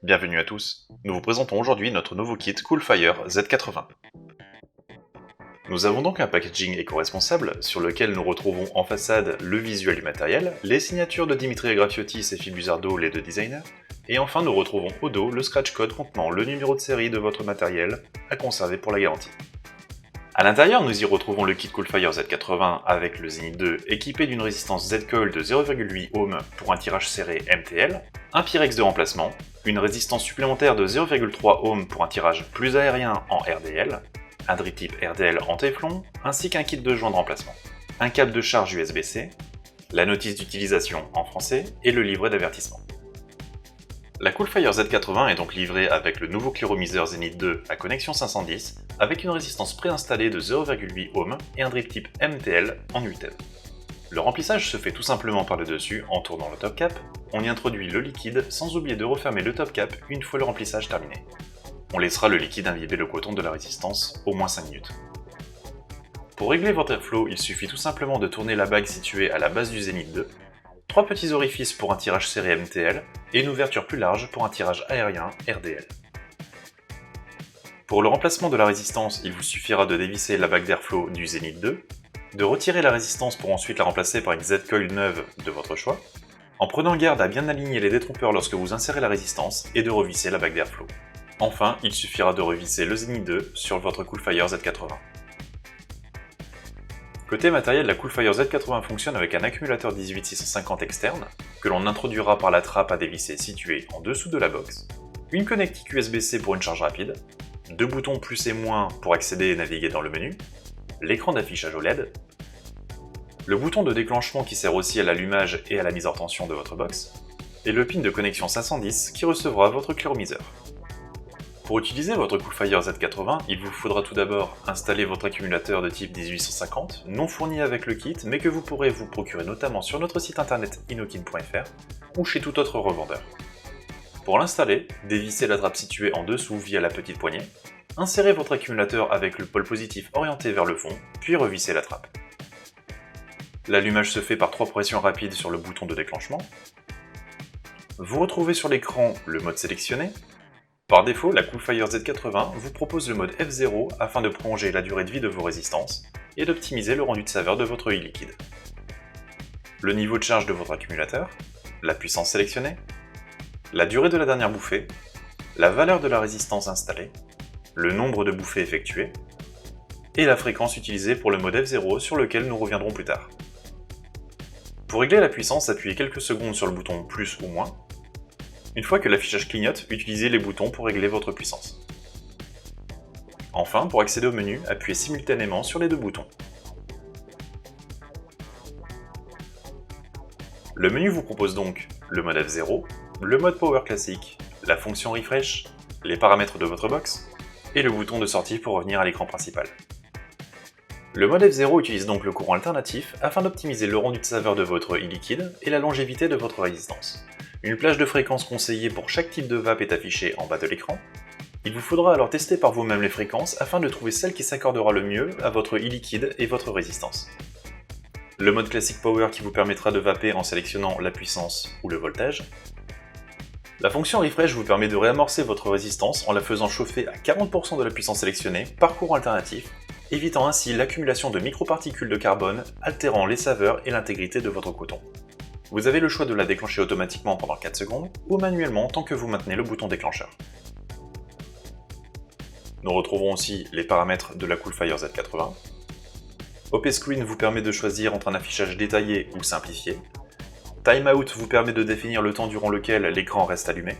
Bienvenue à tous, nous vous présentons aujourd'hui notre nouveau kit Coolfire Z80. Nous avons donc un packaging éco-responsable sur lequel nous retrouvons en façade le visuel du matériel, les signatures de Dimitri Grafiotis et Phil Buzardo, les deux designers, et enfin nous retrouvons au dos le scratch code contenant le numéro de série de votre matériel à conserver pour la garantie. A l'intérieur, nous y retrouvons le kit Coolfire Z80 avec le Zenith 2 équipé d'une résistance Z-Coil de 0,8 ohm pour un tirage serré MTL, un Pyrex de remplacement, une résistance supplémentaire de 0,3 ohm pour un tirage plus aérien en RDL, un drip type RDL en téflon, ainsi qu'un kit de joint de remplacement, un câble de charge USB-C, la notice d'utilisation en français et le livret d'avertissement. La Coolfire Z80 est donc livrée avec le nouveau cliromiseur Zenith 2 à connexion 510 avec une résistance préinstallée de 0,8 ohm et un drip type MTL en 8 M. Le remplissage se fait tout simplement par le dessus en tournant le top cap, on y introduit le liquide sans oublier de refermer le top cap une fois le remplissage terminé. On laissera le liquide imbiber le coton de la résistance au moins 5 minutes. Pour régler votre airflow, il suffit tout simplement de tourner la bague située à la base du Zenith 2, 3 petits orifices pour un tirage serré MTL et une ouverture plus large pour un tirage aérien RDL. Pour le remplacement de la résistance, il vous suffira de dévisser la bague d'airflow du Zenith 2, de retirer la résistance pour ensuite la remplacer par une Z-Coil neuve de votre choix, en prenant garde à bien aligner les détrompeurs lorsque vous insérez la résistance et de revisser la bague d'airflow. Enfin, il suffira de revisser le Zenith 2 sur votre Coolfire Z80. Côté matériel, la Coolfire Z80 fonctionne avec un accumulateur 18650 externe, que l'on introduira par la trappe à dévisser située en dessous de la box, une connectique USB-C pour une charge rapide, 2 boutons plus et moins pour accéder et naviguer dans le menu, l'écran d'affichage OLED, le bouton de déclenchement qui sert aussi à l'allumage et à la mise en tension de votre box, et le pin de connexion 510 qui recevra votre cliromiseur. Pour utiliser votre Coolfire Z80, il vous faudra tout d'abord installer votre accumulateur de type 18150, non fourni avec le kit, mais que vous pourrez vous procurer notamment sur notre site internet inokin.fr ou chez tout autre revendeur. Pour l'installer, dévissez la trappe située en dessous via la petite poignée, insérez votre accumulateur avec le pôle positif orienté vers le fond, puis revissez la trappe. L'allumage se fait par 3 pressions rapides sur le bouton de déclenchement. Vous retrouvez sur l'écran le mode sélectionné. Par défaut, la Coolfire Z80 vous propose le mode F0 afin de prolonger la durée de vie de vos résistances et d'optimiser le rendu de saveur de votre e-liquide. Le niveau de charge de votre accumulateur, la puissance sélectionnée, la durée de la dernière bouffée, la valeur de la résistance installée, le nombre de bouffées effectuées, et la fréquence utilisée pour le mode F0 sur lequel nous reviendrons plus tard. Pour régler la puissance, appuyez quelques secondes sur le bouton plus ou moins. Une fois que l'affichage clignote, utilisez les boutons pour régler votre puissance. Enfin, pour accéder au menu, appuyez simultanément sur les 2 boutons. Le menu vous propose donc le mode F0, le mode Power classique, la fonction Refresh, les paramètres de votre box, et le bouton de sortie pour revenir à l'écran principal. Le mode F0 utilise donc le courant alternatif afin d'optimiser le rendu de saveur de votre e-liquide et la longévité de votre résistance. Une plage de fréquences conseillée pour chaque type de vape est affichée en bas de l'écran. Il vous faudra alors tester par vous-même les fréquences afin de trouver celle qui s'accordera le mieux à votre e-liquide et votre résistance. Le mode classique Power qui vous permettra de vaper en sélectionnant la puissance ou le voltage. La fonction Refresh vous permet de réamorcer votre résistance en la faisant chauffer à 40% de la puissance sélectionnée par courant alternatif, évitant ainsi l'accumulation de microparticules de carbone, altérant les saveurs et l'intégrité de votre coton. Vous avez le choix de la déclencher automatiquement pendant 4 secondes ou manuellement tant que vous maintenez le bouton déclencheur. Nous retrouvons aussi les paramètres de la Coolfire Z80. OP Screen vous permet de choisir entre un affichage détaillé ou simplifié. Timeout vous permet de définir le temps durant lequel l'écran reste allumé.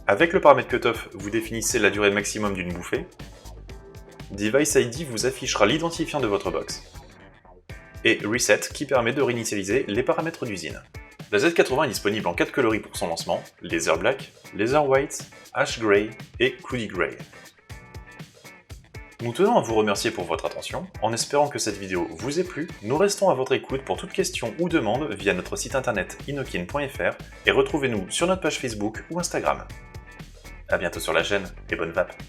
Avec le paramètre Cutoff, vous définissez la durée maximum d'une bouffée. Device ID vous affichera l'identifiant de votre box. Et Reset qui permet de réinitialiser les paramètres d'usine. La Z80 est disponible en 4 coloris pour son lancement, Laser Black, Laser White, Ash Grey et Cloudy Grey. Nous tenons à vous remercier pour votre attention, en espérant que cette vidéo vous ait plu, nous restons à votre écoute pour toute question ou demande via notre site internet inokin.fr et retrouvez-nous sur notre page Facebook ou Instagram. A bientôt sur la chaîne et bonne vape!